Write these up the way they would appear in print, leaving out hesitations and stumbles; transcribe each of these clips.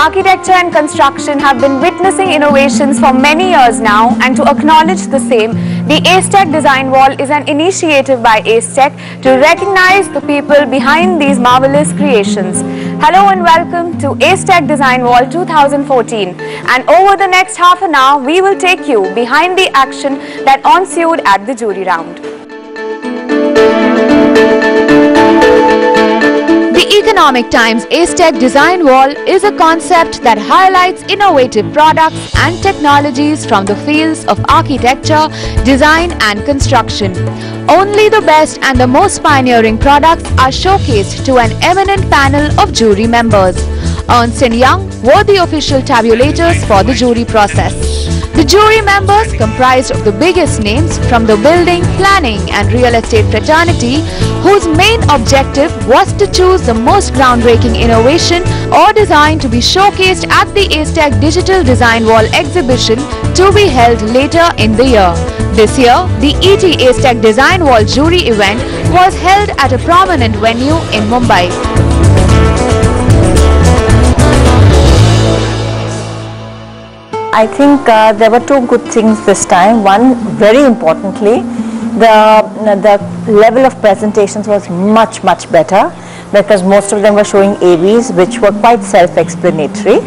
Architecture and construction have been witnessing innovations for many years now, and to acknowledge the same, the AceTech Design Wall is an initiative by AceTech to recognize the people behind these marvelous creations. Hello and welcome to AceTech Design Wall 2014, and over the next half an hour we will take you behind the action that ensued at the jury round. The Economic Times AceTech Design Wall is a concept that highlights innovative products and technologies from the fields of architecture, design and construction. Only the best and the most pioneering products are showcased to an eminent panel of jury members. Ernst & Young were the official tabulators for the jury process. The jury members comprised of the biggest names from the building, planning and real estate fraternity, whose main objective was to choose the most groundbreaking innovation or design to be showcased at the AceTech Digital Design Wall exhibition to be held later in the year. This year, the ET AceTech Design Wall jury event was held at a prominent venue in Mumbai. I think there were two good things this time. One, very importantly, the level of presentations was much better, because most of them were showing AVs which were quite self-explanatory,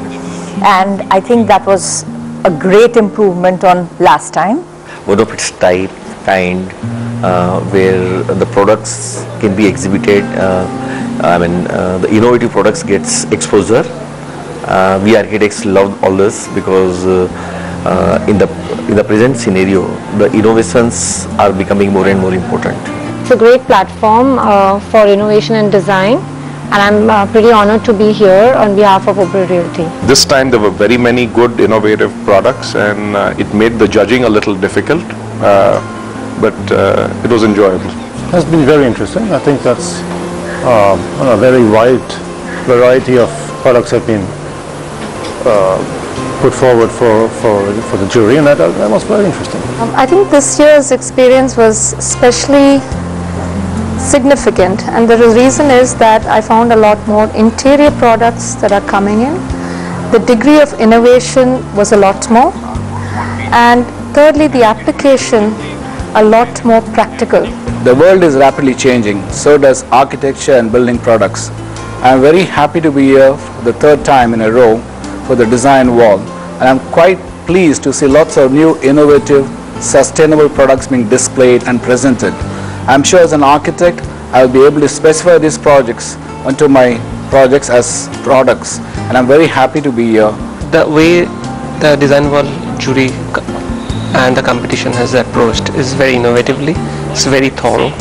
and I think that was a great improvement on last time. One of its type, kind, where the products can be exhibited. The innovative products gets exposure. We architects love all this because in the present scenario, the innovations are becoming more and more important. It's a great platform for innovation and design, and I'm pretty honored to be here on behalf of Oberoi Realty. This time there were very many good innovative products, and it made the judging a little difficult, but it was enjoyable. It has been very interesting. I think that's a very wide variety of products have been put forward for the jury, and that was very interesting. I think this year's experience was especially significant, and the reason is that I found a lot more interior products that are coming in. The degree of innovation was a lot more, and thirdly, the application a lot more practical. The world is rapidly changing, so does architecture and building products. I am very happy to be here for the third time in a row for the design wall, and I'm quite pleased to see lots of new innovative sustainable products being displayed and presented. I'm sure as an architect I will be able to specify these projects onto my projects as products, and I'm very happy to be here. The way the design wall jury and the competition has approached is very innovatively. It's very thorough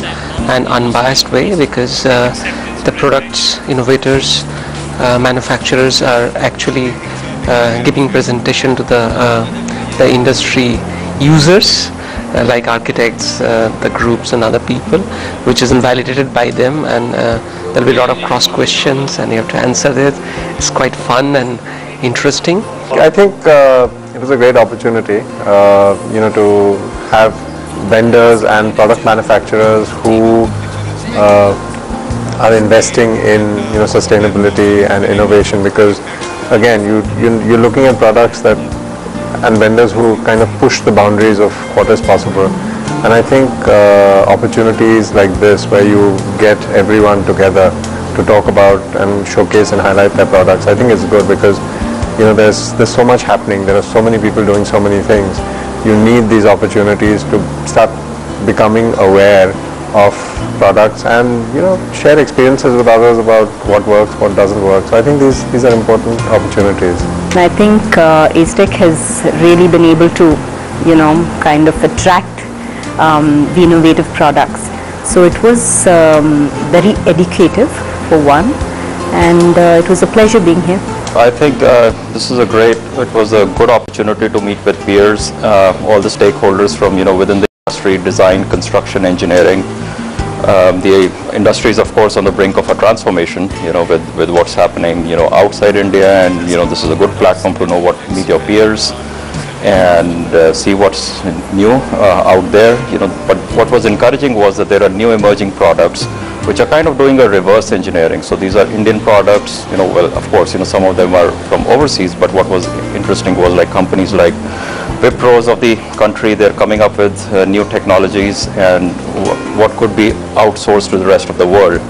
and unbiased way, because the products, innovators, manufacturers are actually giving presentation to the industry users, like architects, the groups and other people, which is validated by them, and there will be a lot of cross questions and you have to answer it. It's quite fun and interesting. I think it was a great opportunity, to have vendors and product manufacturers who are investing in sustainability and innovation, because again you're looking at products that and vendors who kind of push the boundaries of what is possible, and I think opportunities like this where you get everyone together to talk about and showcase and highlight their products, I think it's good, because there's so much happening, there are so many people doing so many things. You need these opportunities to start becoming aware of products and share experiences with others about what works, what doesn't work. So I think these are important opportunities. I think AceTech has really been able to kind of attract the innovative products. So it was very educative for one, and it was a pleasure being here. I think it was a good opportunity to meet with peers, all the stakeholders from within the industry, design, construction, engineering. The industry is of course on the brink of a transformation, with what's happening, outside India, and this is a good platform to meet your peers and see what's new out there. But what was encouraging was that there are new emerging products which are kind of doing a reverse engineering. So these are Indian products, well, of course, some of them are from overseas, but what was interesting was like companies like Wipros of the country, they're coming up with new technologies and what could be outsourced to the rest of the world.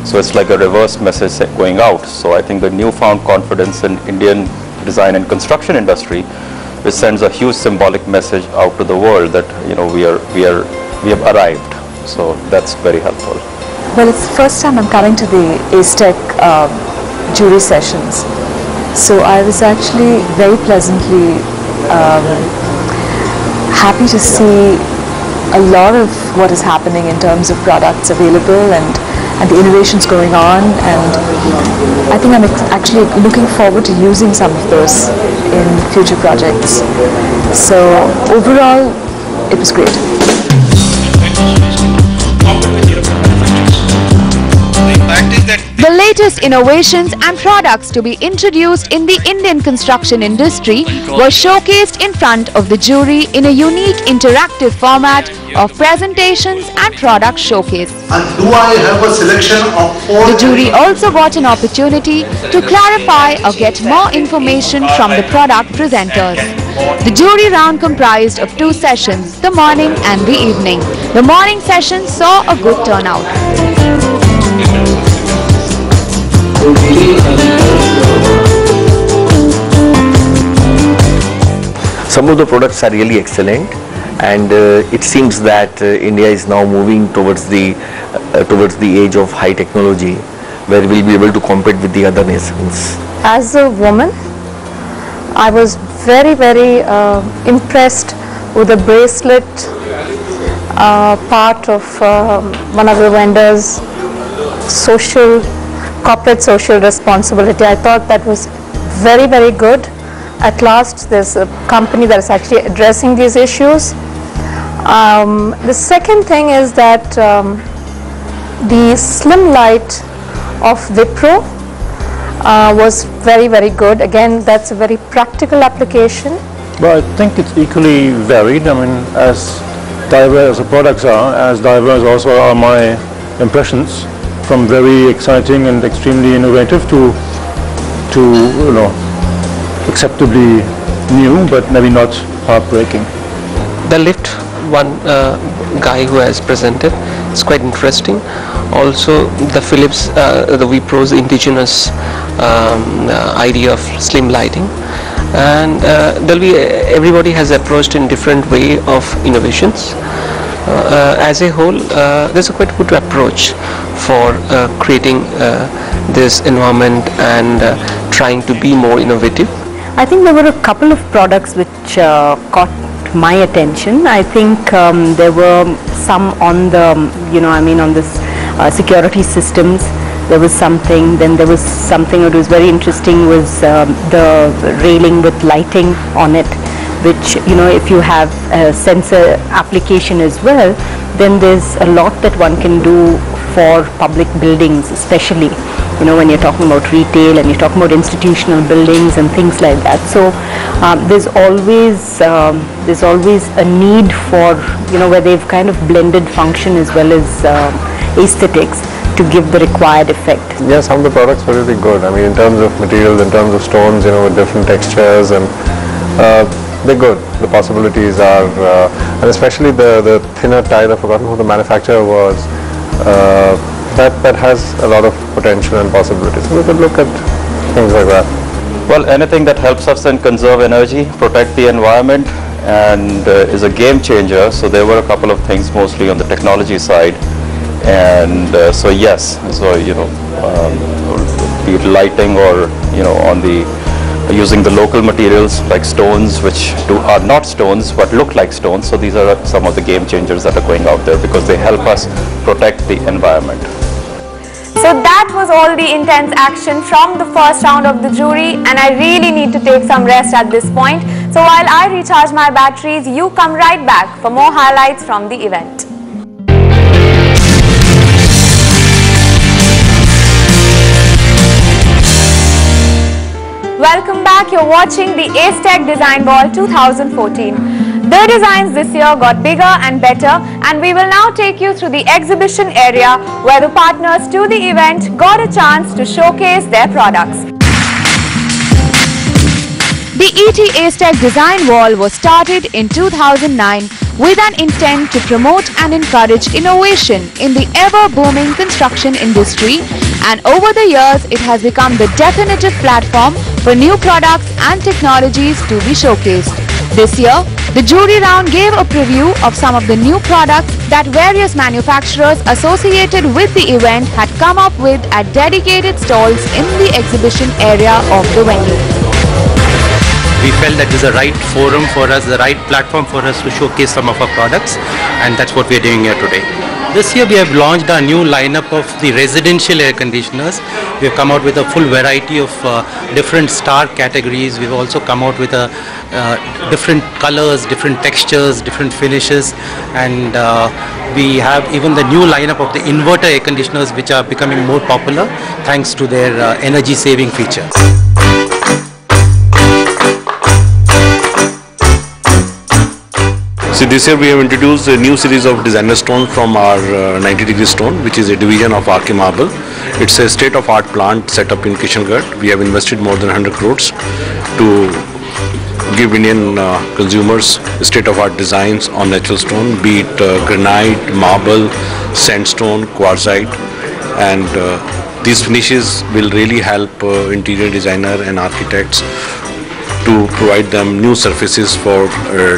So it's like a reverse message going out. So I think the newfound confidence in Indian design and construction industry, which sends a huge symbolic message out to the world that we have arrived. So that's very helpful. Well, it's the first time I'm coming to the ACETEC jury sessions. So I was actually very pleasantly happy to see a lot of what is happening in terms of products available and the innovations going on, and I think I'm actually looking forward to using some of those in future projects. So overall, it was great. The latest innovations and products to be introduced in the Indian construction industry were showcased in front of the jury in a unique interactive format of presentations and product showcase. And do I have a selection of all? The jury also got an opportunity to clarify or get more information from the product presenters. The jury round comprised of 2 sessions, the morning and the evening. The morning session saw a good turnout. Some of the products are really excellent, and it seems that India is now moving towards the age of high technology, where we'll be able to compete with the other nations. As a woman, I was very, very impressed with the bracelet part of one of the vendors' corporate social responsibility. I thought that was very, very good. At last, there's a company that is actually addressing these issues. The second thing is that the slim light of Wipro was very, very good. Again, that's a very practical application. But I think it's equally varied. I mean, as diverse as the products are, as diverse also are my impressions, from very exciting and extremely innovative to acceptably new, but maybe not heartbreaking. The lift one guy who has presented is quite interesting. Also the Philips, the Wipro's indigenous idea of slim lighting, and everybody has approached in different way of innovations. As a whole, there's a quite good approach for creating this environment and trying to be more innovative. I think there were a couple of products which caught my attention. I think there were some on the, on this security systems. There was something, then there was something that was very interesting was the railing with lighting on it, which, if you have a sensor application as well, then there's a lot that one can do for public buildings, especially, when you're talking about retail and you're talking about institutional buildings and things like that. So there's always a need for, where they've kind of blended function as well as aesthetics to give the required effect. Yeah, some of the products were really good. I mean, in terms of materials, in terms of stones, with different textures, and they're good. The possibilities are, and especially the thinner tile, I've forgotten who the manufacturer was, that has a lot of potential and possibilities. So we could look at things like that. Well, anything that helps us then conserve energy, protect the environment, and is a game changer. So there were a couple of things mostly on the technology side, and so yes, so be it lighting or on the using the local materials like stones, which are not stones but look like stones. So these are some of the game changers that are going out there because they help us protect the environment. So that was all the intense action from the first round of the jury, and I really need to take some rest at this point. So while I recharge my batteries, you come right back for more highlights from the event. Welcome back. You're watching the ACETEC Design Ball 2014. The designs this year got bigger and better, and we will now take you through the exhibition area where the partners to the event got a chance to showcase their products. The ET Aztec Design Wall was started in 2009 with an intent to promote and encourage innovation in the ever-booming construction industry, and over the years it has become the definitive platform for new products and technologies to be showcased. This year, the jury round gave a preview of some of the new products that various manufacturers associated with the event had come up with at dedicated stalls in the exhibition area of the venue. We felt that this is the right forum for us, the right platform for us to showcase some of our products, and that's what we're doing here today. This year we have launched our new lineup of the residential air conditioners. We have come out with a full variety of different star categories. We've also come out with different colors, different textures, different finishes, and we have even the new lineup of the inverter air conditioners, which are becoming more popular thanks to their energy saving features. So this year we have introduced a new series of designer stones from our 90-degree stone, which is a division of RK Marble. It's a state-of-art plant set up in Kishangarh. We have invested more than 100 crores to give Indian consumers state-of-art designs on natural stone, be it granite, marble, sandstone, quartzite, and these finishes will really help interior designer and architects to provide them new surfaces for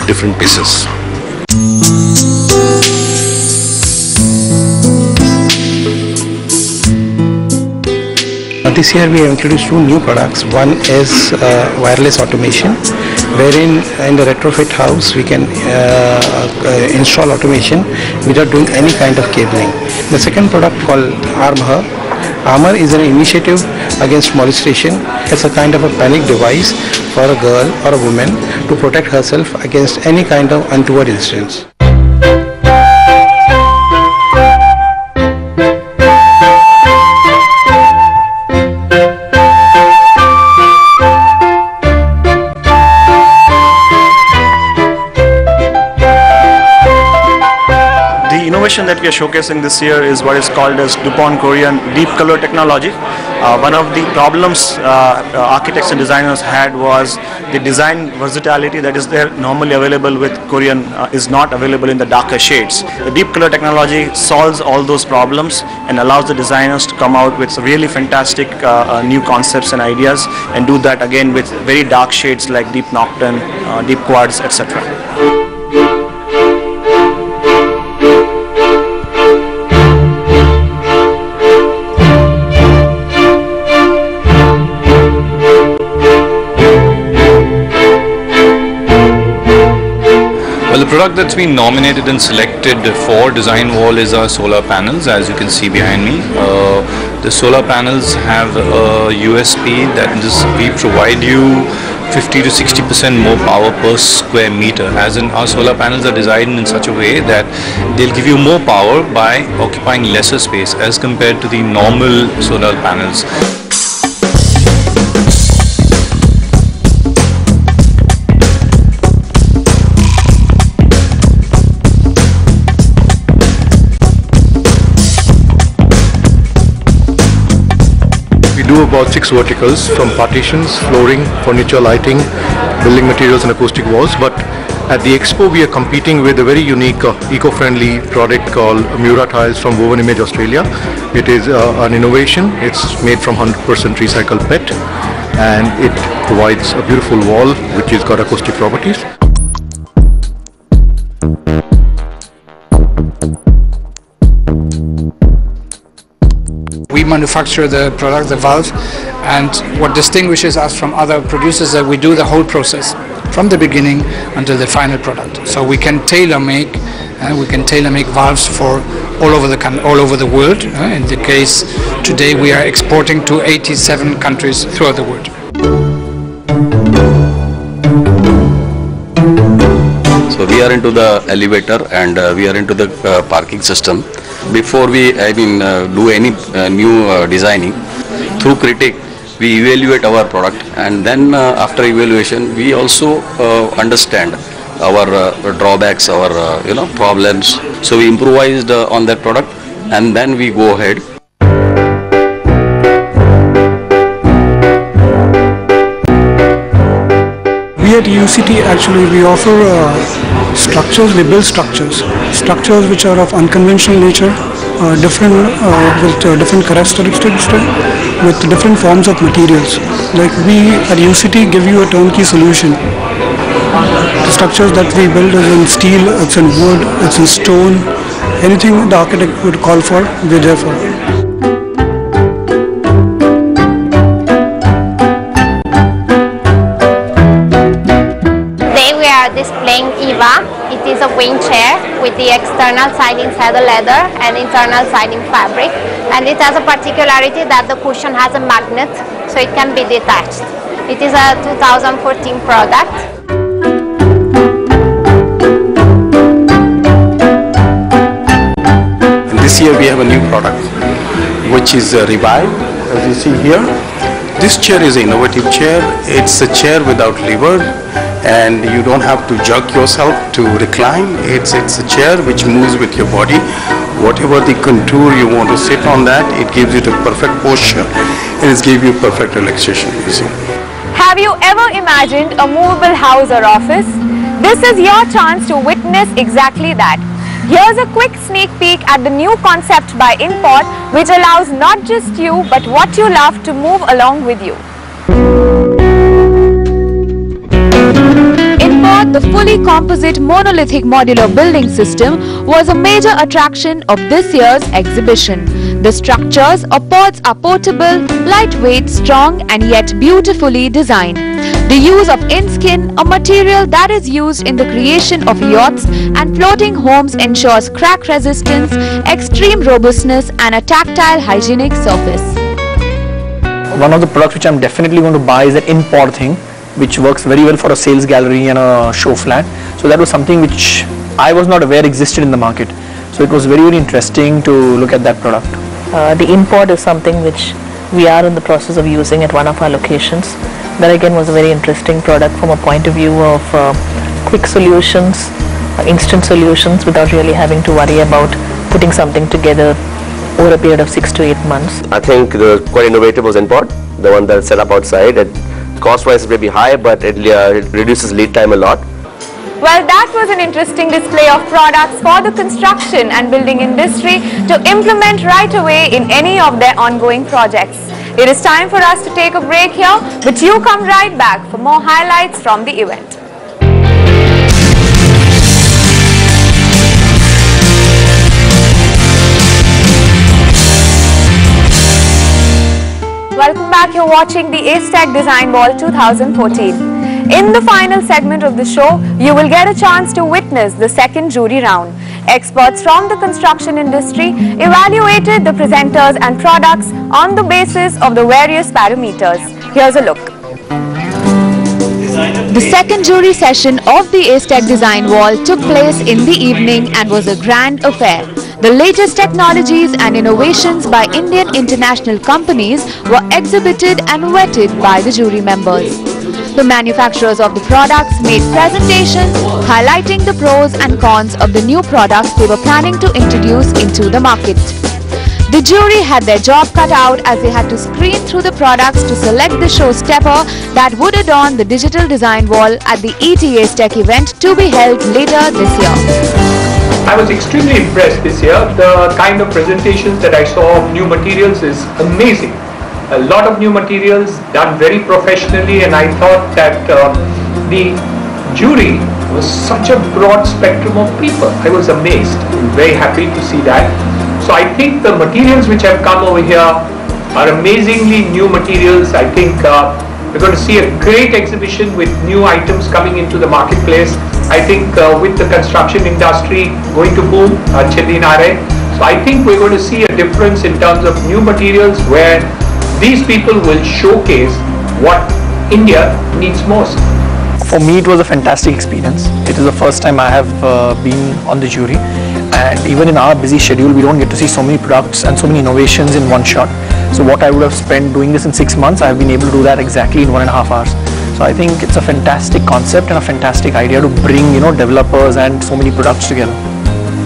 different pieces. This year we have introduced two new products. One is wireless automation, wherein in the retrofit house we can install automation without doing any kind of cabling. The second product called Armor. Armor is an initiative against molestation. It's a kind of a panic device for a girl or a woman to protect herself against any kind of untoward incidents. That we are showcasing this year is what is called as DuPont Korean deep color technology. One of the problems architects and designers had was the design versatility that is there normally available with Korean is not available in the darker shades. The deep color technology solves all those problems and allows the designers to come out with really fantastic new concepts and ideas, and do that again with very dark shades like deep nocturne, deep quartz, etc. The product that's been nominated and selected for Design Wall is our solar panels, as you can see behind me. The solar panels have a USP that is we provide you 50 to 60% more power per square meter, as in our solar panels are designed in such a way that they'll give you more power by occupying lesser space as compared to the normal solar panels. We do about 6 verticals, from partitions, flooring, furniture, lighting, building materials and acoustic walls. But at the expo we are competing with a very unique eco-friendly product called Mura Tiles from Woven Image, Australia. It is an innovation. It's made from 100% recycled PET, and it provides a beautiful wall which has got acoustic properties. We manufacture the product, the valve, and what distinguishes us from other producers is that we do the whole process from the beginning until the final product. So we can tailor make valves for all over the world. In the case today, we are exporting to 87 countries throughout the world. So we are into the elevator and we are into the parking system. Before we do any new designing, through critic we evaluate our product, and then after evaluation we also understand our drawbacks, our problems. So we improvised on that product, and then we go ahead. We at UCT actually we offer structures. We build structures which are of unconventional nature, different with different characteristics, with different forms of materials. Like we at UCT give you a turnkey solution. The structures that we build is in steel, it's in wood, it's in stone. Anything the architect would call for, we're there for. Displaying EVA. It is a wing chair with the external siding saddle leather and internal siding fabric, and it has a particularity that the cushion has a magnet, so it can be detached. It is a 2014 product. And this year we have a new product which is Revive, as you see here. This chair is an innovative chair. It's a chair without lever, and you don't have to jerk yourself to recline. It's a chair which moves with your body. Whatever the contour you want to sit on that, it gives you the perfect posture, and it gives you perfect relaxation, you see. Have you ever imagined a movable house or office? This is your chance to witness exactly that. Here's a quick sneak peek at the new concept by Import, which allows not just you but what you love to move along with you. Import, the fully composite monolithic modular building system, was a major attraction of this year's exhibition. The structures or pods are portable, lightweight, strong and yet beautifully designed. The use of InSkin, a material that is used in the creation of yachts and floating homes, ensures crack resistance, extreme robustness and a tactile hygienic surface. One of the products which I'm definitely going to buy is that Import thing, which works very well for a sales gallery and a show flat. So that was something which I was not aware existed in the market. So it was very, very interesting to look at that product. The Import is something which we are in the process of using at one of our locations. That again was a very interesting product from a point of view of quick solutions, instant solutions without really having to worry about putting something together over a period of 6 to 8 months. I think the quite innovative was Import, the one that's set up outside. Cost-wise it may be high, but it reduces lead time a lot. Well, that was an interesting display of products for the construction and building industry to implement right away in any of their ongoing projects. It is time for us to take a break here, but you come right back for more highlights from the event. Welcome back, you're watching the ACETEC Design Wall 2014. In the final segment of the show, you will get a chance to witness the second jury round. Experts from the construction industry evaluated the presenters and products on the basis of the various parameters. Here's a look. The second jury session of the ACETEC Design Wall took place in the evening and was a grand affair. The latest technologies and innovations by Indian international companies were exhibited and vetted by the jury members. The manufacturers of the products made presentations highlighting the pros and cons of the new products they were planning to introduce into the market. The jury had their job cut out as they had to screen through the products to select the showstopper that would adorn the digital design wall at the ET ACETEC event to be held later this year. I was extremely impressed this year. The kind of presentations that I saw of new materials is amazing. A lot of new materials done very professionally, and I thought that the jury was such a broad spectrum of people. I was amazed. I'm very happy to see that. So I think the materials which have come over here are amazingly new materials. I think we're going to see a great exhibition with new items coming into the marketplace. I think with the construction industry going to boom, Chellinare. So I think we're going to see a difference in terms of new materials where these people will showcase what India needs most. For me, it was a fantastic experience. It is the first time I have been on the jury, and even in our busy schedule, we don't get to see so many products and so many innovations in one shot. So what I would have spent doing this in 6 months, I have been able to do that exactly in 1.5 hours. So So I think it's a fantastic concept and a fantastic idea to bring, developers and so many products together.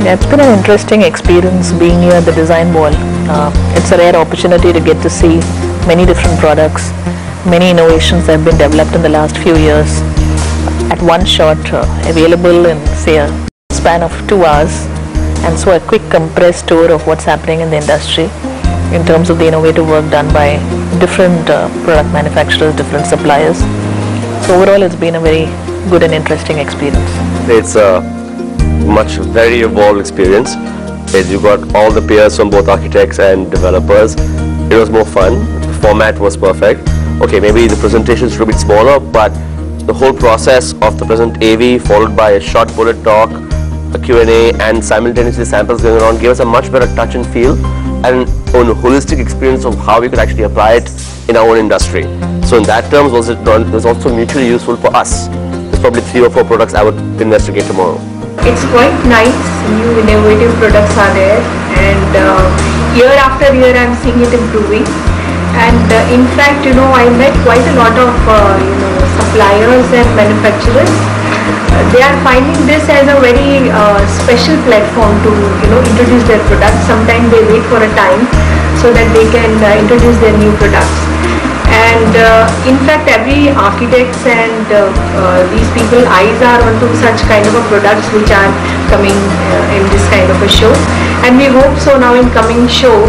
Yeah, it's been an interesting experience being here at the design wall. It's a rare opportunity to get to see many different products, many innovations that have been developed in the last few years at one shot, available in, say, a span of 2 hours, and so a quick compressed tour of what's happening in the industry in terms of the innovative work done by different product manufacturers, different suppliers. So overall it's been a very good and interesting experience. It's a very evolved experience. You got all the peers from both architects and developers. It was more fun. The format was perfect. Okay, maybe the presentation should be smaller, but the whole process of the present AV followed by a short bullet talk, a Q&A, and simultaneously samples going around gave us a much better touch and feel and a holistic experience of how we could actually apply it in our own industry. So in that terms, it was also mutually useful for us. There's probably 3 or 4 products I would investigate tomorrow. It's quite nice, new innovative products are there, and year after year I'm seeing it improving. And in fact, I met quite a lot of suppliers and manufacturers. They are finding this as a very special platform to introduce their products. Sometimes they wait for a time so that they can introduce their new products. And in fact, every architects and these people eyes are onto such kind of a products which are coming in this kind of a show. And we hope so now in coming show,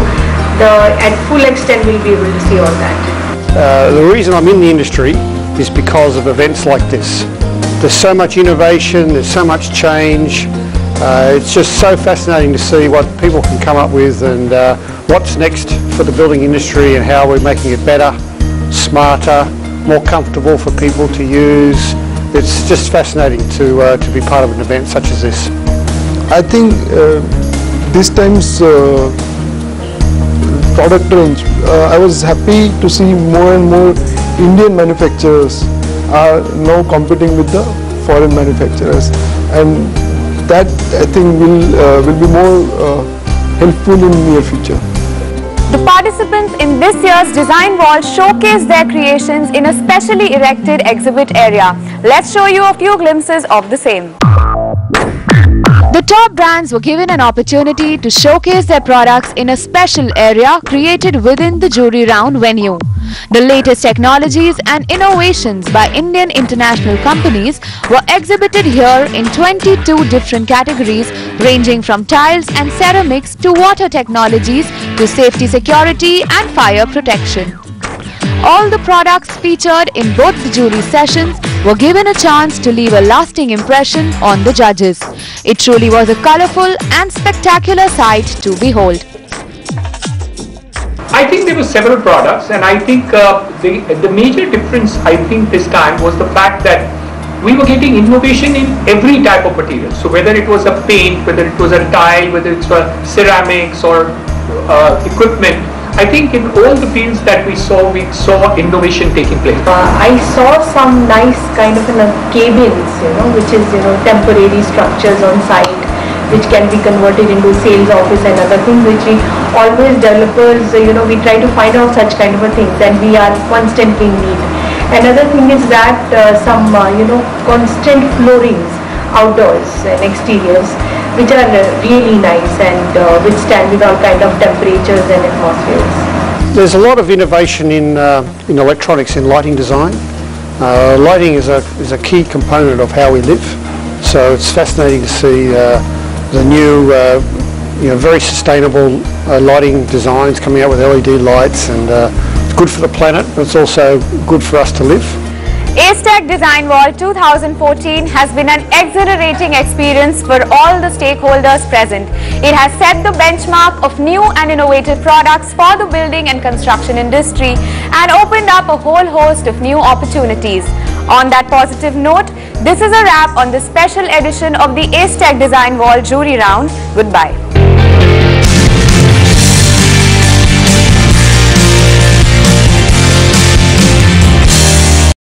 at full extent we'll be able to see all that. The reason I'm in the industry is because of events like this. There's so much innovation, there's so much change. It's just so fascinating to see what people can come up with and what's next for the building industry and how we're making it better, smarter, more comfortable for people to use. It's just fascinating to be part of an event such as this. I think this time's product range, I was happy to see more and more Indian manufacturers are now competing with the foreign manufacturers, and that I think will be more helpful in the near future. The participants in this year's Design Wall showcased their creations in a specially erected exhibit area. Let's show you a few glimpses of the same. The top brands were given an opportunity to showcase their products in a special area created within the jury round venue. The latest technologies and innovations by Indian international companies were exhibited here in 22 different categories ranging from tiles and ceramics to water technologies to safety, security and fire protection. All the products featured in both the jury sessions were given a chance to leave a lasting impression on the judges. It truly was a colourful and spectacular sight to behold. I think there were several products, and I think the major difference I think this time was the fact that we were getting innovation in every type of material. So whether it was a paint, whether it was a tile, whether it was ceramics or equipment, I think in all the fields that we saw innovation taking place. I saw some nice kind of cabins, which is temporary structures on site, which can be converted into sales office and other things, which we always developers, we try to find out such kind of a things, and we are constantly in need. Another thing is that some constant floorings outdoors and exteriors, which are really nice and withstand with all kind of temperatures and atmospheres. There's a lot of innovation in electronics, in lighting design. Lighting is a key component of how we live, so it's fascinating to see the new very sustainable lighting designs coming out with LED lights, and it's good for the planet, but it's also good for us to live. ACETEC Design Wall 2014 has been an exhilarating experience for all the stakeholders present. It has set the benchmark of new and innovative products for the building and construction industry and opened up a whole host of new opportunities. On that positive note, this is a wrap on this special edition of the ACETEC Design Wall Jury Round. Goodbye.